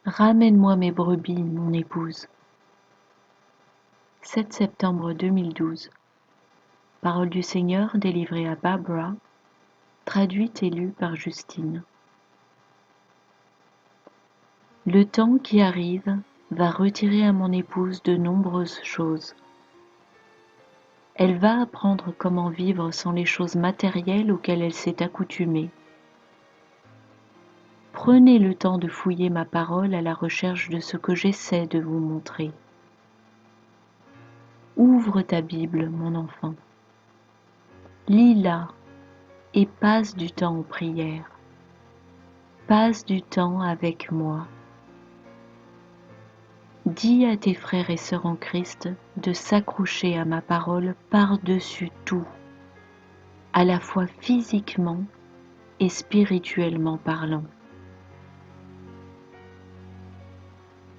Ramène-moi mes brebis, mon épouse. 7 septembre 2012. Parole du Seigneur délivrée à Barbara, traduite et lue par Justine. Le temps qui arrive va retirer à mon épouse de nombreuses choses. Elle va apprendre comment vivre sans les choses matérielles auxquelles elle s'est accoutumée. Prenez le temps de fouiller ma parole à la recherche de ce que j'essaie de vous montrer. Ouvre ta Bible, mon enfant. Lis-la et passe du temps en prière. Passe du temps avec moi. Dis à tes frères et sœurs en Christ de s'accrocher à ma parole par-dessus tout, à la fois physiquement et spirituellement parlant.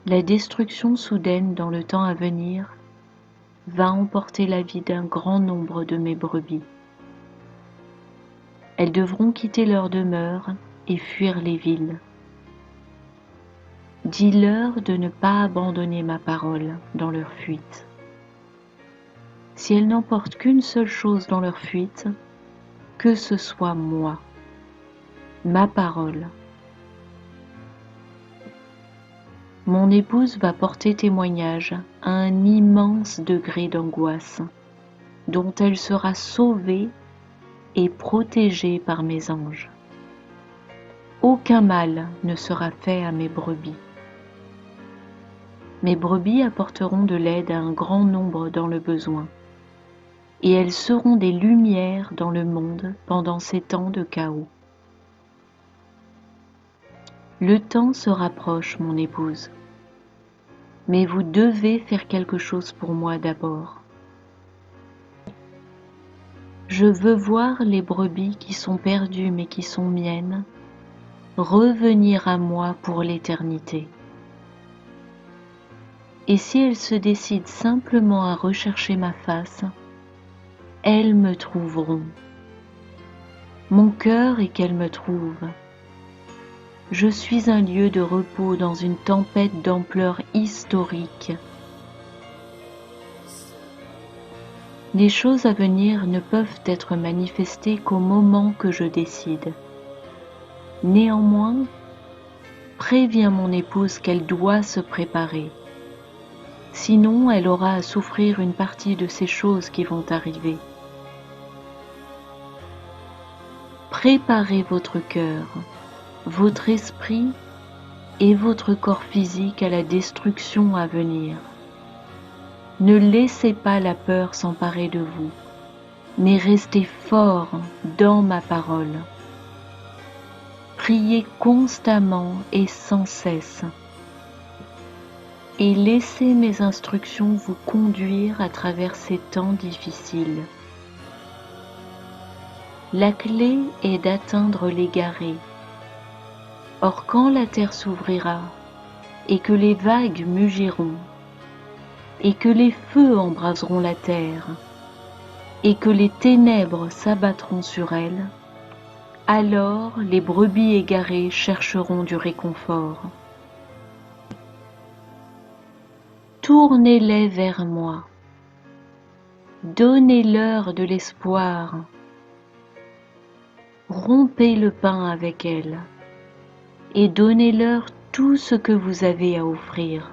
La destruction soudaine dans le temps à venir va emporter la vie d'un grand nombre de mes brebis. Elles devront quitter leur demeure et fuir les villes. Dis-leur de ne pas abandonner ma parole dans leur fuite. Si elles n'emportent qu'une seule chose dans leur fuite, que ce soit moi, ma parole. Mon épouse va porter témoignage à un immense degré d'angoisse, dont elle sera sauvée et protégée par mes anges. Aucun mal ne sera fait à mes brebis. Mes brebis apporteront de l'aide à un grand nombre dans le besoin, et elles seront des lumières dans le monde pendant ces temps de chaos. Le temps se rapproche, mon épouse, mais vous devez faire quelque chose pour moi d'abord. Je veux voir les brebis qui sont perdues mais qui sont miennes revenir à moi pour l'éternité. Et si elles se décident simplement à rechercher ma face, elles me trouveront. Mon cœur est qu'elles me trouvent. Je suis un lieu de repos dans une tempête d'ampleur historique. Les choses à venir ne peuvent être manifestées qu'au moment que je décide. Néanmoins, préviens mon épouse qu'elle doit se préparer. Sinon, elle aura à souffrir une partie de ces choses qui vont arriver. Préparez votre cœur, votre esprit et votre corps physique à la destruction à venir. Ne laissez pas la peur s'emparer de vous, mais restez fort dans ma parole. Priez constamment et sans cesse, et laissez mes instructions vous conduire à travers ces temps difficiles. La clé est d'atteindre l'égaré. Or quand la terre s'ouvrira, et que les vagues mugiront, et que les feux embraseront la terre, et que les ténèbres s'abattront sur elle, alors les brebis égarées chercheront du réconfort. Tournez-les vers moi. Donnez-leur de l'espoir. Rompez le pain avec elles et donnez-leur tout ce que vous avez à offrir.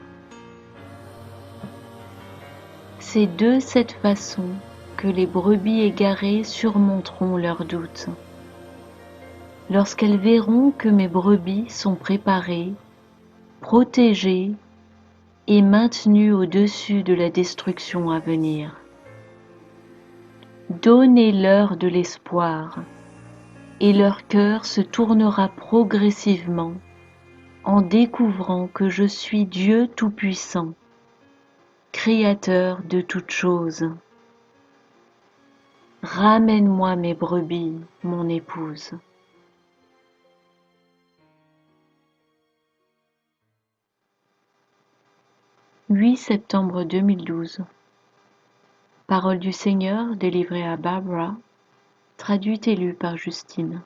C'est de cette façon que les brebis égarées surmonteront leurs doutes. Lorsqu'elles verront que mes brebis sont préparées, protégées et maintenues au-dessus de la destruction à venir. Donnez-leur de l'espoir, et leur cœur se tournera progressivement en découvrant que je suis Dieu Tout-Puissant, Créateur de toutes choses. Ramène-moi mes brebis, mon épouse. 8 septembre 2012. Parole du Seigneur délivrée à Barbara, traduite et lue par Justine.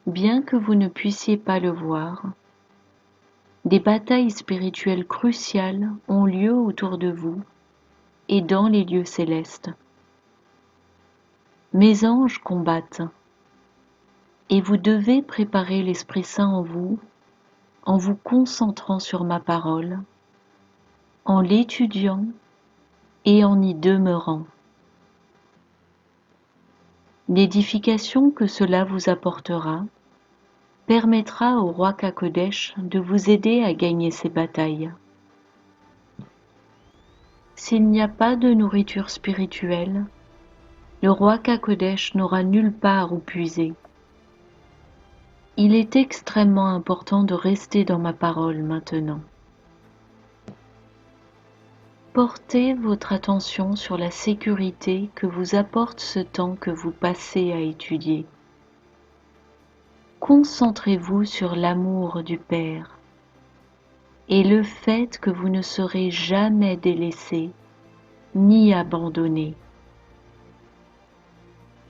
bien que vous ne puissiez pas le voir, des batailles spirituelles cruciales ont lieu autour de vous et dans les lieux célestes. Mes anges combattent, et vous devez préparer l'Esprit Saint en vous concentrant sur ma parole, en l'étudiant et en y demeurant. L'édification que cela vous apportera permettra au roi Kakodesh de vous aider à gagner ces batailles. S'il n'y a pas de nourriture spirituelle, le roi Kakodesh n'aura nulle part où puiser. Il est extrêmement important de rester dans ma parole maintenant. Portez votre attention sur la sécurité que vous apporte ce temps que vous passez à étudier. Concentrez-vous sur l'amour du Père et le fait que vous ne serez jamais délaissé ni abandonné.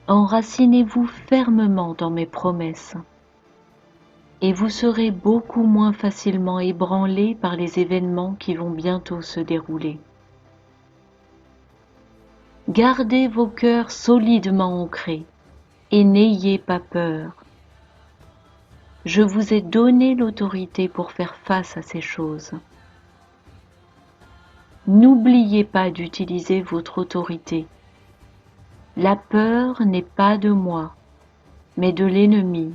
Enracinez-vous fermement dans mes promesses et vous serez beaucoup moins facilement ébranlé par les événements qui vont bientôt se dérouler. Gardez vos cœurs solidement ancrés et n'ayez pas peur. Je vous ai donné l'autorité pour faire face à ces choses. N'oubliez pas d'utiliser votre autorité. La peur n'est pas de moi, mais de l'ennemi.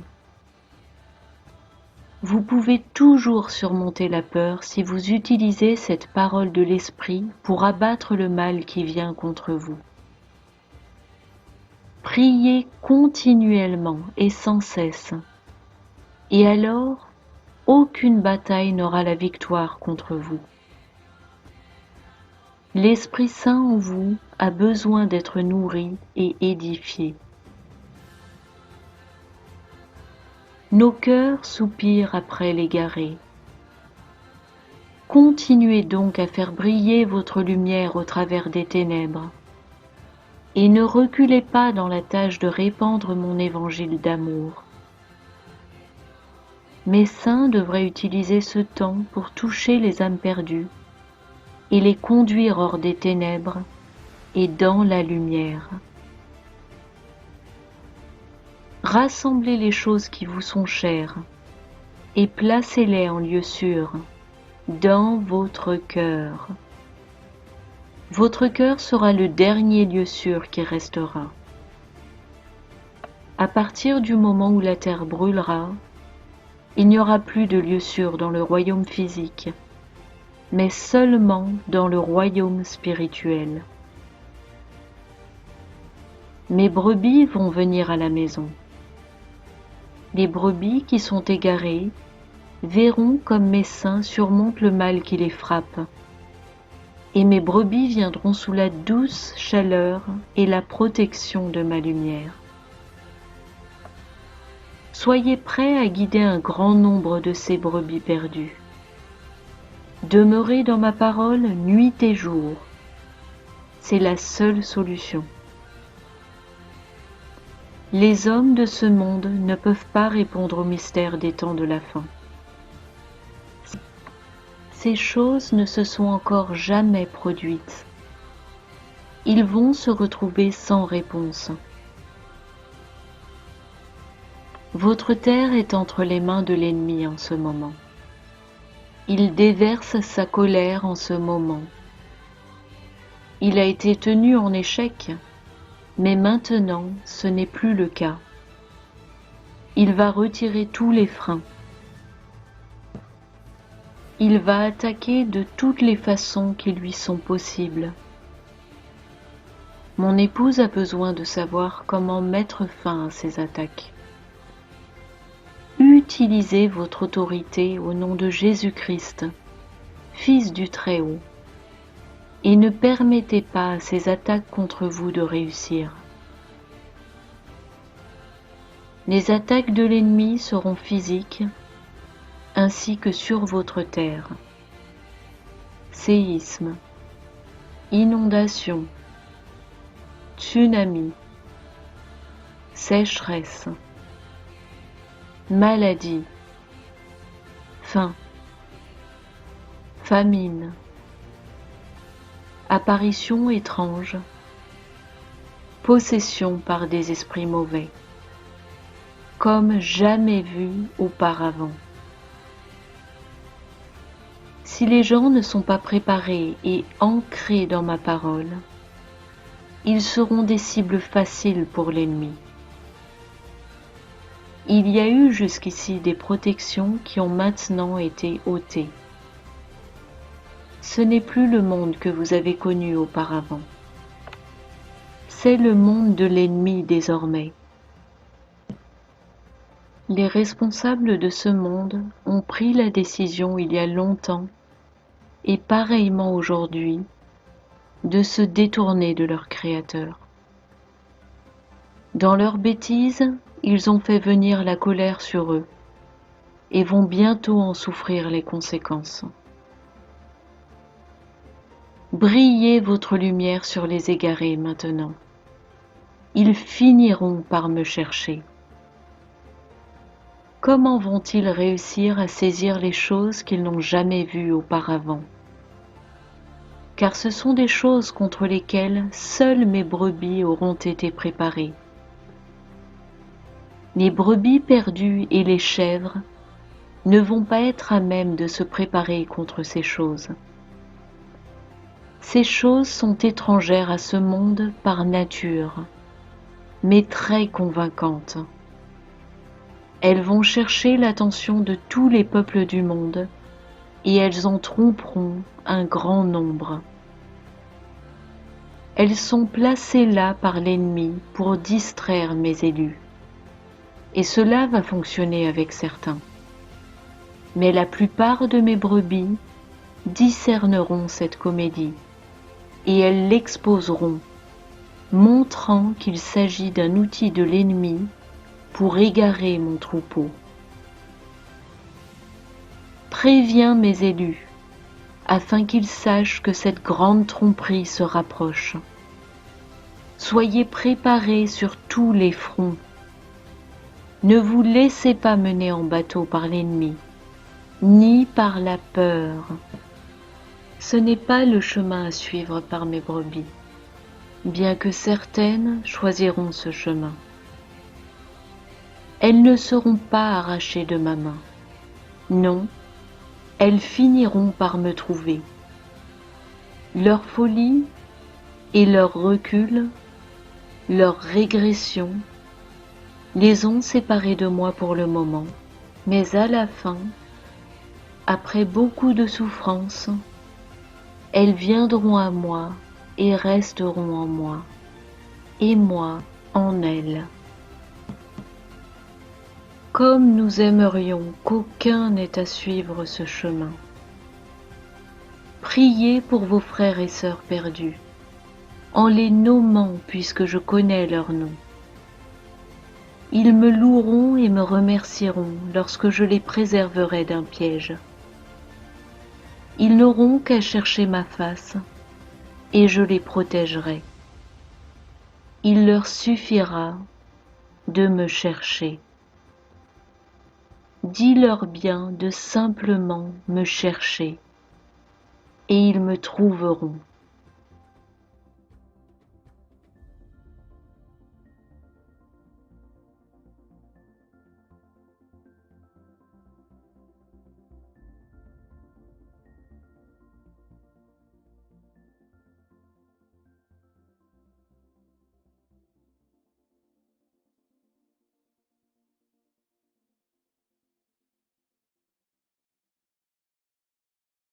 Vous pouvez toujours surmonter la peur si vous utilisez cette parole de l'Esprit pour abattre le mal qui vient contre vous. Priez continuellement et sans cesse, et alors aucune bataille n'aura la victoire contre vous. L'Esprit Saint en vous a besoin d'être nourri et édifié. Nos cœurs soupirent après l'égaré. Continuez donc à faire briller votre lumière au travers des ténèbres, et ne reculez pas dans la tâche de répandre mon évangile d'amour. Mes saints devraient utiliser ce temps pour toucher les âmes perdues et les conduire hors des ténèbres et dans la lumière. Rassemblez les choses qui vous sont chères et placez-les en lieu sûr, dans votre cœur. Votre cœur sera le dernier lieu sûr qui restera. À partir du moment où la terre brûlera, il n'y aura plus de lieu sûr dans le royaume physique, mais seulement dans le royaume spirituel. Mes brebis vont venir à la maison. Les brebis qui sont égarées verront comme mes saints surmontent le mal qui les frappe, et mes brebis viendront sous la douce chaleur et la protection de ma lumière. Soyez prêts à guider un grand nombre de ces brebis perdues. Demeurez dans ma parole nuit et jour. C'est la seule solution. Les hommes de ce monde ne peuvent pas répondre au mystère des temps de la fin. Ces choses ne se sont encore jamais produites. Ils vont se retrouver sans réponse. Votre terre est entre les mains de l'ennemi en ce moment. Il déverse sa colère en ce moment. Il a été tenu en échec, mais maintenant ce n'est plus le cas. Il va retirer tous les freins. Il va attaquer de toutes les façons qui lui sont possibles. Mon épouse a besoin de savoir comment mettre fin à ces attaques. Utilisez votre autorité au nom de Jésus-Christ, Fils du Très-Haut, et ne permettez pas à ces attaques contre vous de réussir. Les attaques de l'ennemi seront physiques, ainsi que sur votre terre. Séisme, inondation, tsunami, sécheresse. maladie, faim, famine, apparition étrange, possession par des esprits mauvais, comme jamais vu auparavant. Si les gens ne sont pas préparés et ancrés dans ma parole, ils seront des cibles faciles pour l'ennemi. Il y a eu jusqu'ici des protections qui ont maintenant été ôtées. Ce n'est plus le monde que vous avez connu auparavant. C'est le monde de l'ennemi désormais. Les responsables de ce monde ont pris la décision il y a longtemps, et pareillement aujourd'hui, de se détourner de leur Créateur. Dans leur bêtise, ils ont fait venir la colère sur eux, et vont bientôt en souffrir les conséquences. Brillez votre lumière sur les égarés maintenant. Ils finiront par me chercher. Comment vont-ils réussir à saisir les choses qu'ils n'ont jamais vues auparavant? Car ce sont des choses contre lesquelles seules mes brebis auront été préparées. Les brebis perdues et les chèvres ne vont pas être à même de se préparer contre ces choses. Ces choses sont étrangères à ce monde par nature, mais très convaincantes. Elles vont chercher l'attention de tous les peuples du monde, et elles en tromperont un grand nombre. Elles sont placées là par l'ennemi pour distraire mes élus. Et cela va fonctionner avec certains. Mais la plupart de mes brebis discerneront cette comédie, et elles l'exposeront, montrant qu'il s'agit d'un outil de l'ennemi pour égarer mon troupeau. Préviens mes élus, afin qu'ils sachent que cette grande tromperie se rapproche. Soyez préparés sur tous les fronts. Ne vous laissez pas mener en bateau par l'ennemi, ni par la peur. Ce n'est pas le chemin à suivre par mes brebis, bien que certaines choisiront ce chemin. Elles ne seront pas arrachées de ma main. Non, elles finiront par me trouver. Leur folie et leur recul, leur régression, les ont séparées de moi pour le moment, mais à la fin, après beaucoup de souffrance, elles viendront à moi et resteront en moi, et moi en elles. Comme nous aimerions qu'aucun n'ait à suivre ce chemin. Priez pour vos frères et sœurs perdus, en les nommant puisque je connais leurs noms. Ils me loueront et me remercieront lorsque je les préserverai d'un piège. Ils n'auront qu'à chercher ma face, et je les protégerai. Il leur suffira de me chercher. Dis-leur bien de simplement me chercher, et ils me trouveront.